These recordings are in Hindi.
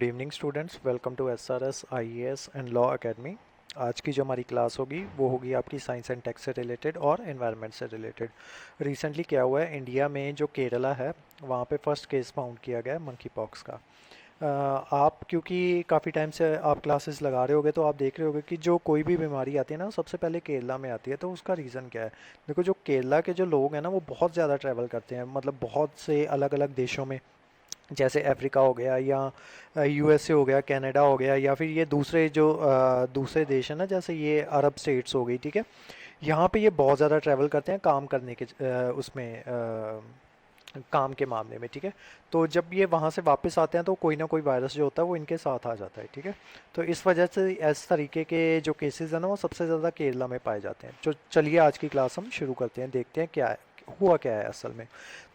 Good evening students, welcome to SRS IAS and law academy. आज की जो हमारी क्लास होगी वो होगी आपकी साइंस एंड टेक से रिलेटेड और एनवायरनमेंट से रिलेटेड। रिसेंटली क्या हुआ है, इंडिया में जो केरला है वहाँ पे फर्स्ट केस फाउंड किया गया है मंकी पॉक्स का। आप क्योंकि काफ़ी टाइम से आप क्लासेस लगा रहे होगे तो आप देख रहे होगे कि जो कोई भी बीमारी आती है ना सबसे पहले केरला में आती है। तो उसका रीज़न क्या है? देखो, जो केरला के जो लोग हैं ना वो बहुत ज़्यादा ट्रैवल करते हैं, मतलब बहुत से अलग अलग देशों में, जैसे अफ्रीका हो गया या यूएसए हो गया, कनाडा हो गया, या फिर ये दूसरे जो दूसरे देश हैं ना, जैसे ये अरब स्टेट्स हो गई, ठीक है। यहाँ पे ये बहुत ज़्यादा ट्रैवल करते हैं काम करने के काम के मामले में, ठीक है। तो जब ये वहाँ से वापस आते हैं तो कोई ना कोई वायरस जो होता है वो इनके साथ आ जाता है, ठीक है। तो इस वजह से इस तरीके के जो केसेस हैं ना वो सबसे ज़्यादा केरला में पाए जाते हैं। तो चलिए आज की क्लास हम शुरू करते हैं, देखते हैं क्या है, हुआ क्या है असल में।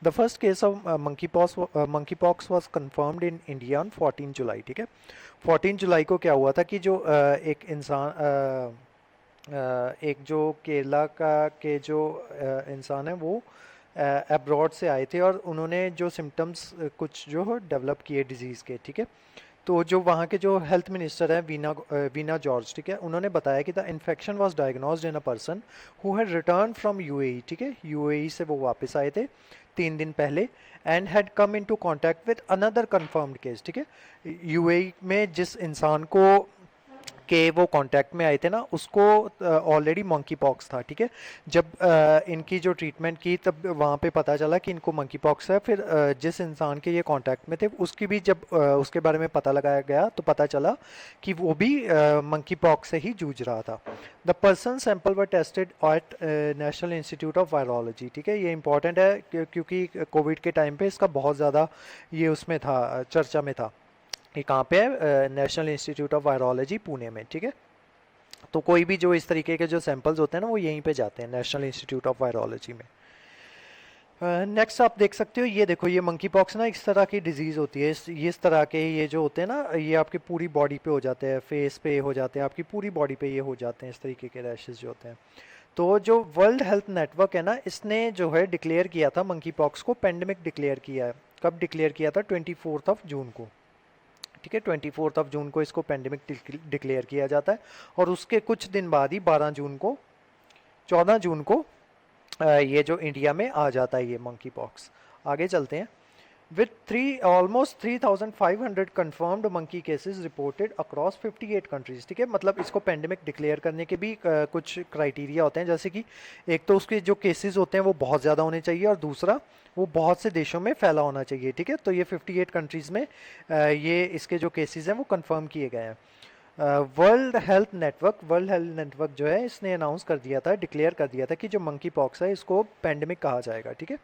The first case of monkey pox was confirmed in India on 14 जुलाई, ठीक है। 14 जुलाई को क्या हुआ था कि जो एक इंसान एक जो केरला का के जो इंसान है वो अब्रॉड से आए थे और उन्होंने जो सिम्टम्स कुछ जो डेवलप किए डिजीज़ के, ठीक है। तो जो वहाँ के जो हेल्थ मिनिस्टर हैं वीना जॉर्ज, ठीक है, उन्होंने बताया कि the infection was diagnosed in a person who had return from UAE, ठीक है। यूएई से वो वापस आए थे 3 दिन पहले and had come into contact with another confirmed case, ठीक है। यूएई में जिस इंसान को के वो कांटेक्ट में आए थे ना उसको ऑलरेडी मंकी पॉक्स था, ठीक है। जब इनकी जो ट्रीटमेंट की तब वहाँ पे पता चला कि इनको मंकी पॉक्स है। फिर जिस इंसान के ये कांटेक्ट में थे उसकी भी जब उसके बारे में पता लगाया गया तो पता चला कि वो भी मंकी पॉक्स से ही जूझ रहा था। The person sample were tested eight national institute of virology, ठीक है। ये इंपॉर्टेंट है क्योंकि कोविड के टाइम पे इसका बहुत ज़्यादा ये उसमें था, चर्चा में था। ये कहाँ पे है? National institute of virology Pune में, ठीक है। तो कोई भी जो इस तरीके के जो सैंपल्स होते हैं ना वो यहीं पे जाते हैं, नेशनल इंस्टीट्यूट ऑफ वायरोलॉजी में। नेक्स्ट आप देख सकते हो, ये देखो, ये मंकी पॉक्स ना इस तरह की डिजीज़ होती है। इस तरह के ये जो होते हैं ना ये आपकी पूरी बॉडी पे हो जाते हैं, फेस पे हो जाते हैं, आपकी पूरी बॉडी पे ये हो जाते हैं, इस तरीके के रैशेज जो होते हैं। तो जो वर्ल्ड हेल्थ नेटवर्क है ना इसने जो है डिक्लेयर किया था मंकी पॉक्स को पेंडेमिक डिक्लेयर किया है। कब डिक्लेयर किया था? 24 जून को, ठीक है। 24 जून को इसको पेंडेमिक डिक्लेयर किया जाता है और उसके कुछ दिन बाद ही 12 जून को, 14 जून को ये जो इंडिया में आ जाता है ये मंकी पॉक्स। आगे चलते हैं। With almost 3,500 confirmed monkey cases reported across 58 countries, ठीक है। मतलब इसको पेंडेमिक डिक्लेयर करने के भी कुछ क्राइटेरिया होते हैं, जैसे कि एक तो उसके जो केसेस होते हैं वो बहुत ज़्यादा होने चाहिए और दूसरा वो बहुत से देशों में फैला होना चाहिए, ठीक है। तो ये 58 कंट्रीज़ में ये इसके जो केसेस हैं वो कंफर्म किए गए हैं। वर्ल्ड हेल्थ नेटवर्क जो है इसने अनाउंस कर दिया था, डिक्लेयर कर दिया था कि जो मंकी पॉक्स है इसको पेंडेमिक कहा जाएगा, ठीक है।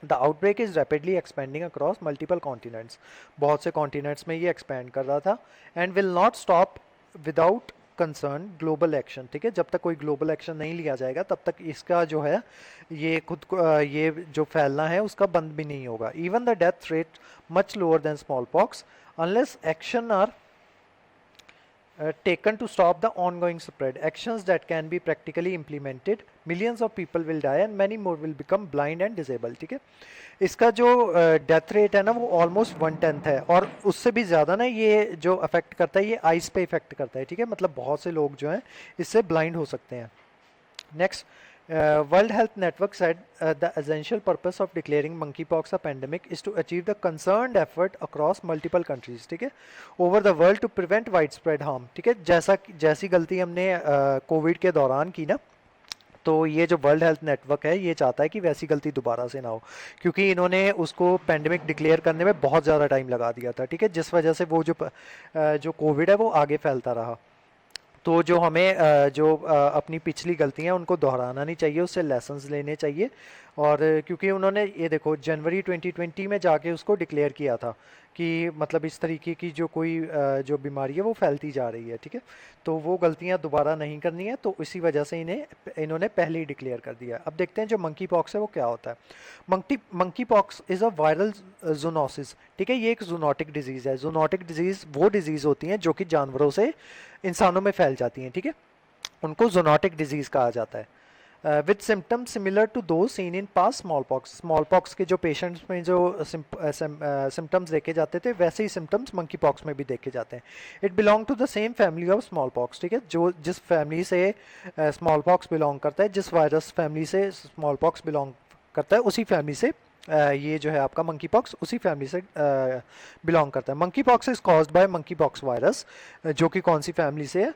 The outbreak is rapidly expanding across multiple continents, बहुत से कॉन्टिनेंट्स में ये एक्सपेंड कर रहा था and will not stop without concern global action, ठीक है। जब तक कोई ग्लोबल एक्शन नहीं लिया जाएगा तब तक इसका जो है ये खुद को ये जो फैलना है उसका बंद भी नहीं होगा। Even the death rate much lower than smallpox unless action are taken to stop the ongoing spread. Actions that can be practically implemented, millions of people will die and many more will become blind and disabled, ठीक है। इसका जो डेथ रेट है ना वो ऑलमोस्ट 1/10 है और उससे भी ज़्यादा ना ये जो अफेक्ट करता है ये आइस पे इफेक्ट करता है, ठीक है। मतलब बहुत से लोग जो हैं इससे ब्लाइंड हो सकते हैं। Next, World Health Network said the essential purpose of declaring monkeypox a pandemic is to achieve the concerned effort across multiple countries, ठीक है, over the world to prevent widespread harm, ठीक है। जैसी गलती हमने कोविड के दौरान की ना, तो ये जो वर्ल्ड हेल्थ नेटवर्क है ये चाहता है कि वैसी गलती दोबारा से ना हो, क्योंकि इन्होंने उसको पेंडेमिक डिक्लेयर करने में बहुत ज़्यादा टाइम लगा दिया था, ठीक है। जिस वजह से वो जो कोविड है वो आगे फैलता रहा। तो जो हमें अपनी पिछली गलतियां उनको दोहराना नहीं चाहिए, उससे लेसन्स लेने चाहिए। और क्योंकि उन्होंने ये देखो जनवरी 2020 में जाके उसको डिक्लेयर किया था कि मतलब इस तरीके की जो कोई जो बीमारी है वो फैलती जा रही है, ठीक है। तो वो गलतियां दोबारा नहीं करनी है, तो इसी वजह से इन्होंने पहले ही डिक्लेयर कर दिया। अब देखते हैं जो मंकी पॉक्स है वो क्या होता है। Monkey pox is a viral zoonosis, ठीक है। ये एक जूनोटिक डिजीज़ है। जूनोटिक डिजीज़ वो डिजीज़ होती हैं जो कि जानवरों से इंसानों में फैल जाती हैं, ठीक है। उनको जूनोटिक डिजीज़ कहा जाता है। विद सिम्टम्स सिमिलर टू दो seen in pass small pox के जो पेशेंट्स में जो सिम्टम्स देखे जाते थे वैसे ही सिम्टम्स मंकी पॉक्स में भी देखे जाते हैं. It belong to the same family of smallpox. ठीक है, जो जिस फैमिली से स्मॉल पॉक्स बिलोंग करता है, जिस वायरस फैमिली से स्मॉल पॉक्स बिलोंग करता है, उसी फैमिली से ये जो है आपका मंकी पॉक्स उसी फैमिली से बिलोंग करता है. Monkey pox is caused by monkey pox virus, जो कि कौन सी फैमिली से है,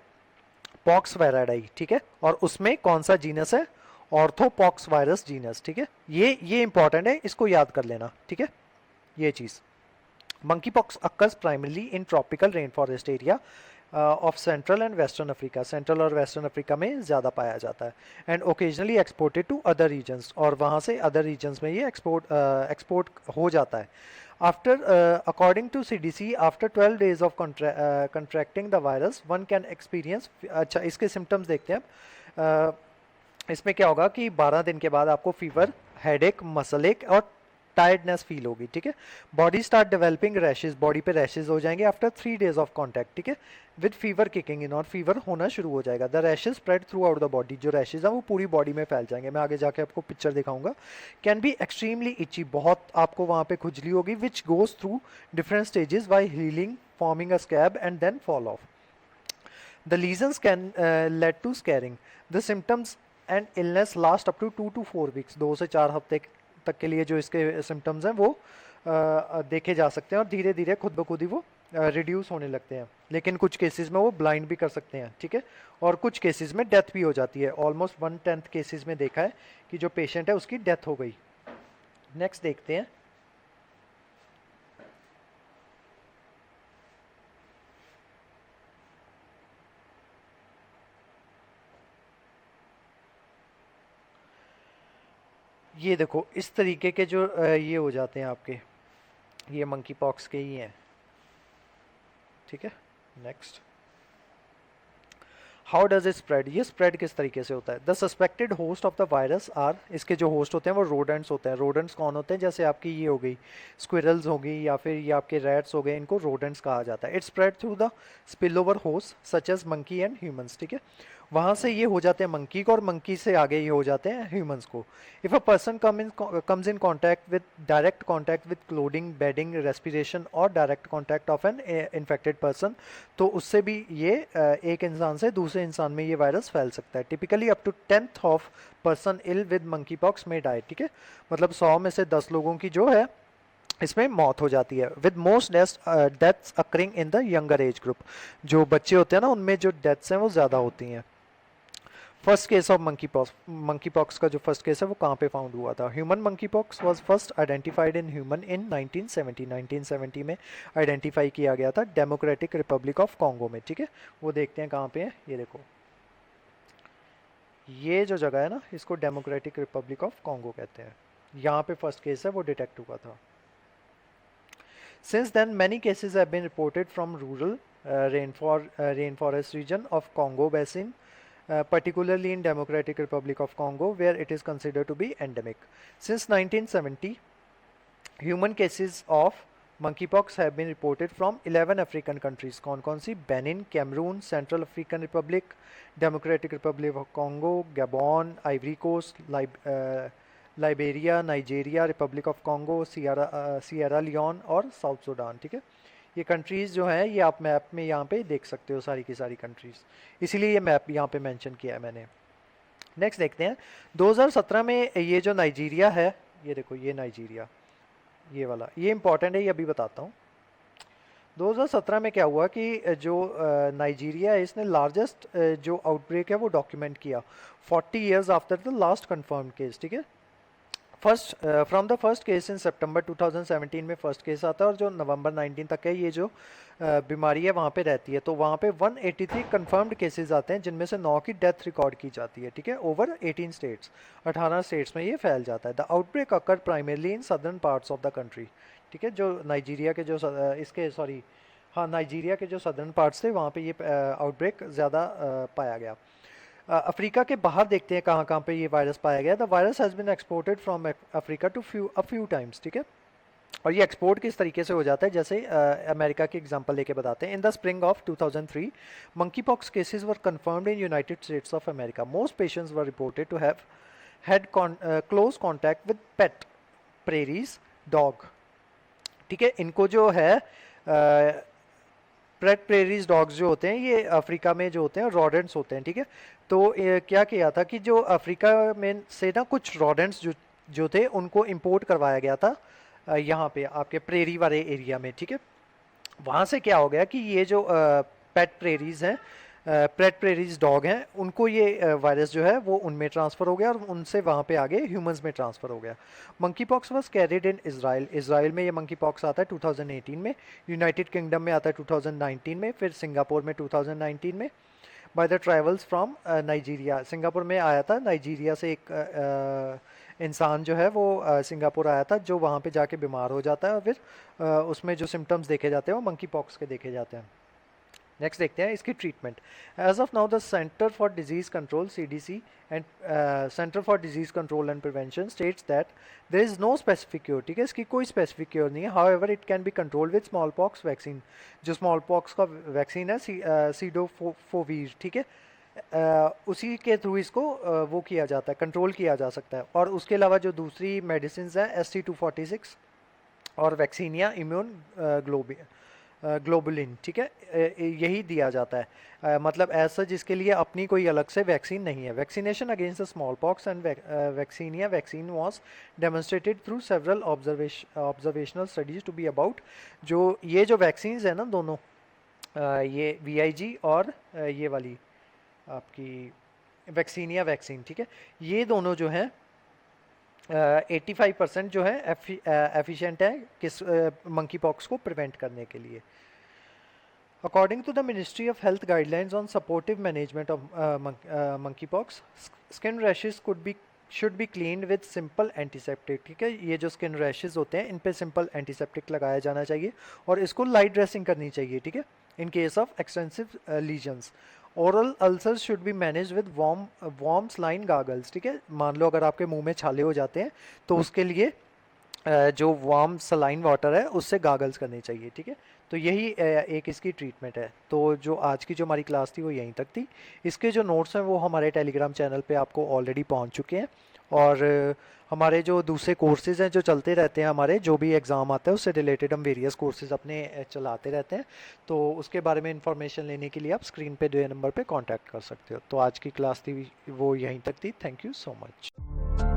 पॉक्स वेराडाई. ठीक है, और उसमें कौन सा जीनस है, ऑर्थोपॉक्स वायरस जीनस. ठीक है, ये इंपॉर्टेंट है, इसको याद कर लेना. ठीक है, ये चीज. Monkeypox occurs primarily in tropical rain forest area of central and western Africa. Central और वेस्टर्न अफ्रीका में ज़्यादा पाया जाता है. And occasionally exported to other regions, और वहाँ से अदर रीजन्स में ये एक्सपोर्ट हो जाता है. After according to CDC, after 12 days of contracting the virus one can experience. अच्छा, इसके सिम्टम्स देखते हैं अब. इसमें क्या होगा कि 12 दिन के बाद आपको फीवर, हेडेक, मसल एक और टायर्डनेस फील होगी. ठीक है, body start developing rashes, body पे रैशेज हो जाएंगे आफ्टर 3 डेज ऑफ कॉन्टैक्ट. ठीक है, विद फीवर किकिंग इन, और फीवर होना शुरू हो जाएगा. The rashes spread through out the body, जो रैशेज हैं वो पूरी बॉडी में फैल जाएंगे. मैं आगे जाके आपको पिक्चर दिखाऊंगा. कैन बी एक्सट्रीमली इची, बहुत आपको वहाँ पे खुजली होगी. Which goes through different stages by healing, forming a scab and then fall off. The lesions can lead to scarring. The symptoms and illness last up to 2 to 4 weeks. 2 से 4 हफ्ते तक के लिए जो इसके सिम्टम्स हैं वो देखे जा सकते हैं, और धीरे धीरे खुद ब खुद ही वो रिड्यूस होने लगते हैं. लेकिन कुछ केसेस में वो ब्लाइंड भी कर सकते हैं. ठीक है, और कुछ केसेस में डेथ भी हो जाती है. ऑलमोस्ट 1/10 केसेस में देखा है कि जो पेशेंट है उसकी डेथ हो गई. नेक्स्ट देखते हैं. ये देखो, इस तरीके के जो ये हो जाते हैं आपके, ये मंकी पॉक्स के ही हैं. ठीक है, next. How does it spread, ये स्प्रेड किस तरीके से होता है. The suspected host of the virus are, इसके जो होस्ट होते हैं वो रोडेंट्स होते हैं. रोडेंट्स कौन होते हैं, जैसे आपकी ये हो गई स्क्विरल्स हो गई, या फिर ये आपके रैट्स हो गए, इनको रोडेंट्स कहा जाता है. It spread through the spill over host such as monkey and humans. ठीक है, वहाँ से ये हो जाते हैं मंकी को, और मंकी से आगे ये हो जाते हैं ह्यूमंस को. If a person comes in contact with direct contact with clothing, bedding, respiration और direct contact of an infected person, तो उससे भी ये एक इंसान से दूसरे इंसान में ये वायरस फैल सकता है. Typically up to 10th of person ill with monkeypox में डाई. ठीक है, मतलब 100 में से 10 लोगों की जो है इसमें मौत हो जाती है. With most deaths occurring in the younger age group, जो बच्चे होते हैं ना उनमें जो डेथ्स हैं वो ज़्यादा होती हैं. First case of monkey pox का जो फर्स्ट केस है वो कहाँ पे फाउंड हुआ था. Human monkey pox was first identified in human in 1970 में आइडेंटिफाई किया गया था डेमोक्रेटिक रिपब्लिक ऑफ कॉन्गो में. ठीक है, वो देखते हैं कहाँ पे है. ये देखो, ये जो जगह है ना, इसको डेमोक्रेटिक रिपब्लिक ऑफ कॉन्गो कहते हैं. यहाँ पे फर्स्ट केस है वो डिटेक्ट हुआ था. Since then, many cases have been reported from rural rainforest region of Congo Basin, particularly in Democratic Republic of Congo, where it is considered to be endemic. Since 1970, human cases of monkeypox have been reported from 11 African countries. कौन सी? Benin, Cameroon, Central African Republic, Democratic Republic of Congo, Gabon, Ivory Coast, Liberia, Nigeria, republic of Congo, Sierra Leone और साउथ सूडान. ठीक है, ये कंट्रीज़ जो हैं ये आप मैप में यहाँ पे देख सकते हो, सारी की सारी कंट्रीज़, इसीलिए ये मैप यहाँ पे मेंशन किया है मैंने. नेक्स्ट देखते हैं. 2017 में ये जो नाइजीरिया है, ये देखो, ये नाइजीरिया, ये वाला, ये इंपॉर्टेंट है, ये अभी बताता हूँ. 2017 में क्या हुआ कि जो नाइजीरिया है इसने लार्जेस्ट जो आउटब्रेक है वो डॉक्यूमेंट किया 40 years after the last confirmed case. ठीक है, first from the first case in सितंबर 2017 में फर्स्ट केस आता है, और जो नवंबर 19 तक है ये जो बीमारी है वहाँ पे रहती है, तो वहाँ पे 183 कंफर्म्ड केसेस आते हैं, जिनमें से 9 की डेथ रिकॉर्ड की जाती है. ठीक है, ओवर 18 स्टेट्स, 18 स्टेट्स में ये फैल जाता है. The outbreak occur primarily in southern parts of the country. ठीक है, जो नाइजीरिया के जो इसके सॉरी हाँ नाइजीरिया के जो सदर्न पार्ट्स थे वहाँ पे ये आउटब्रेक ज़्यादा पाया गया. अफ्रीका के बाहर देखते हैं कहाँ कहाँ पे ये वायरस पाया गया. The virus has been exported from Africa to a few times. ठीक है, और ये एक्सपोर्ट किस तरीके से हो जाता है, जैसे अमेरिका की एग्जांपल लेके बताते हैं। In the spring of 2003 monkeypox cases were confirmed in United States of America. Most patients were reported to have had close contact with pet prairies dog. ठीक है, इनको जो है पेट प्रेरीज डॉग्स जो होते हैं ये अफ्रीका में जो होते हैं रॉडेंट्स होते हैं। ठीक है, तो क्या किया था कि जो अफ्रीका में से ना कुछ रॉडेंट्स जो जो थे उनको इंपोर्ट करवाया गया था यहाँ पे आपके प्रेरी वाले एरिया में। ठीक है, वहाँ से क्या हो गया कि ये जो पेट प्रेरीज हैं, पेट प्रेरीज डॉग हैं, उनको ये वायरस जो है वो उनमें ट्रांसफ़र हो गया और उनसे वहाँ पे आगे ह्यूमंस में ट्रांसफ़र हो गया। Monkey pox was carried in Israel. Israel में ये मंकी पॉक्स आता है 2018 में, यूनाइटेड किंगडम में आता है 2019 में, फिर सिंगापुर में 2019 में, by the travels from Nigeria. Singapore में आया था, नाइजीरिया से एक इंसान जो है वो सिंगापुर आया था, जो वहाँ पे जाके बीमार हो जाता है और फिर उसमें जो सिम्टम्स देखे जाते हैं वो मंकी पॉक्स के देखे जाते हैं। नेक्स्ट देखते हैं इसकी treatment. As of now the center for disease control CDC and center for disease control and prevention states that there is no specific cure. ठीक है, इसकी कोई स्पेसिफिक क्योर नहीं है। However it can be control with smallpox vaccine. जो स्मॉल पॉक्स का वैक्सीन है सीडोफोवीर, ठीक है, उसी के थ्रू इसको वो किया जाता है, कंट्रोल किया जा सकता है। और उसके अलावा जो दूसरी मेडिसिन हैं ST246 और वैक्सीनिया इम्यून ग्लोबुलिन, ठीक है, यही दिया जाता है। मतलब ऐसा जिसके लिए अपनी कोई अलग से वैक्सीन नहीं है। Vaccination against the smallpox and vaccinia vaccine was demonstrated through several observational studies to be about. जो ये जो वैक्सीन है ना दोनों, ये VIG और ये वाली आपकी वैक्सीनिया वैक्सीन, ठीक है, ये दोनों जो हैं 85% जो है एफिशिएंट है किस मंकी पॉक्स को प्रिवेंट करने के लिए। According to the ministry of health guidelines on supportive management of monkeypox, skin rashes should be clean with simple antiseptic. ठीक है, ये जो स्किन रैशेस होते हैं इन पे सिंपल एंटीसेप्टिक लगाया जाना चाहिए और इसको लाइट ड्रेसिंग करनी चाहिए। ठीक है, in case of extensive lesions. Oral ulcers should be manage with warm saline gargles. ठीक है, मान लो अगर आपके मुंह में छाले हो जाते हैं तो उसके लिए जो वार्म सलाइन वाटर है उससे गागल्स करने चाहिए। ठीक है, तो यही एक इसकी ट्रीटमेंट है। तो जो आज की जो हमारी क्लास थी वो यहीं तक थी। इसके जो नोट्स हैं वो हमारे टेलीग्राम चैनल पे आपको ऑलरेडी पहुंच चुके हैं और हमारे जो दूसरे कोर्सेज़ हैं जो चलते रहते हैं, हमारे जो भी एग्ज़ाम आता है उससे रिलेटेड हम वेरियस कोर्सेज़ अपने चलाते रहते हैं। तो उसके बारे में इंफॉर्मेशन लेने के लिए आप स्क्रीन पे दिए नंबर पे कांटेक्ट कर सकते हो। तो आज की क्लास थी वो यहीं तक थी। Thank you so much.